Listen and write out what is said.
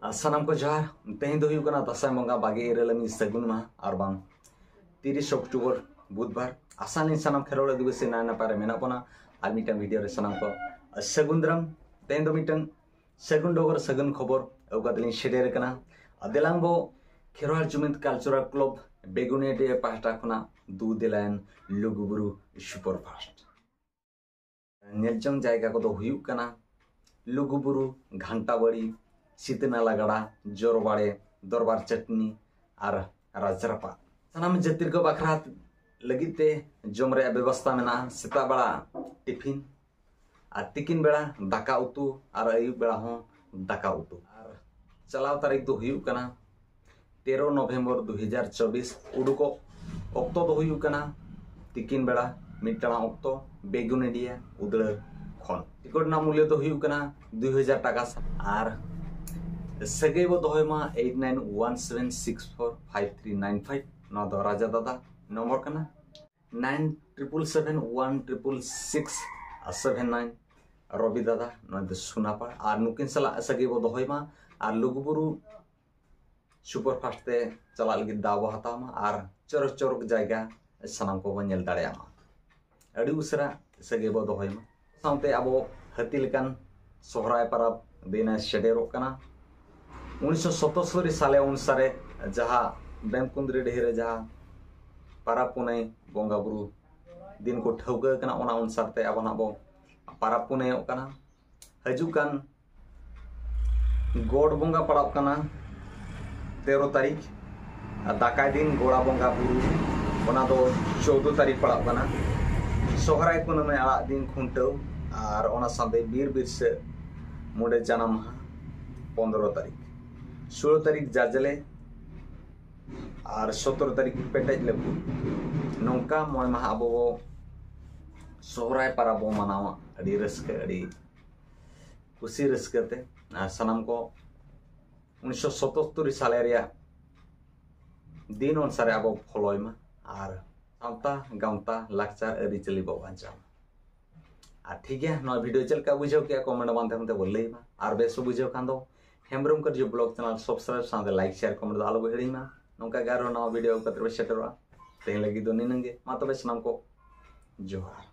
सानाम को जहार तेहन दसाई बंगा बागे इरलमी सगुन मा और बांग 30 अक्टूबर बुधवार आसानी सानाम खेरोल दिवस नाय नपारे मेना बना और मिटन वीडियो रे सानाम को सगुन द्रम तेहन दो मिटन सगुन डोगर सगुन खबर औकादलिन शेडेर कना देलांग बो खेरोल जुमित कल्चरल क्लब बेगुनिया पाहटा खना दू दिलायन लुगुबुरु सुपरफास्ट नेलजों जायगा को दो हुयुक कना लुगुबुरु घंटा बड़ी सीतनाला गड़ा जोरबाड़े दरबार चटनी और राजरापा सानाम जातिर को बखरा लगिते जम रे व्यवस्था में सेता बेड़ा टिफिन और तिकिन बेड़ा दाका उतु और अयुब बेड़ा हों दाका उतु और चलाव तारीख दो हुयुक कना 13 नवंबर 2024 उडुको अक्तो दो हुयुक कना तिकिन बेड़ा मिटटा अक्तो बेगुनिया उदड़ खन टिकट ना मूल्य दो हुयुक कना 2000 टाका और सगे बो दोहमा 8917645395 ना दो राजा दादा नंबर कना 9777166679 रवि दादा ना दो सुनापा और नुकिन सला सगे बो दोहमा और लुगुबुरु सुपरफास्ट ते चला लगी दाव हतामा और चरक चरक जायगा सानाम को बनेल दाड़ेयामा अड़ी उसरा सगे बो दोहमा साउते अबो हती लेकान सोहराय परब देना शेडेरो कना 1977 साले अनुसारे जहाँ बेमकुंद्री डेहरे जहाँ पारा पुने बंगा बुरु दिन को ठौका कना ओना अनुसार ते अब ना बो पारा पुने कना हजुकान गोड़ बंगा पड़ाव कना 13 तारीख दाकाय दिन गोड़ा बंगा बुरु ओना दो 14 तारीख पड़ाव कना सोहराय कुनमे आड़ा दिन खुंटो और ओना साथे बीर बिरसे मुडे जन्म 15 तारीख 16 तारीख जाजले और 17 तारीख पेटेज लेबू नौका मोय महा अब सोहराय पारा बो मनावा अड़ी रस्के अड़ी खुशी रस्कते सनाम को 1977 साले रिया दिन अनुसार अब फलोयमा और सावता गावता लाकचार अरिचली बो बांचा ठीक है नय वीडियो चलका बुझाव के कमेंट माध्यम ते बोलैमा और बेस बुझाव खान दो हेम्ब्रम कर जो ब्लॉग चैनल सब्सक्राइब साथे लाइक शेयर कमेंट दो आलो हेड़ीमा नौका गारो नवा वीडियो कतरे सेटरवा तेन लगी दो निनंगे मा तबे सनाम को जोहार।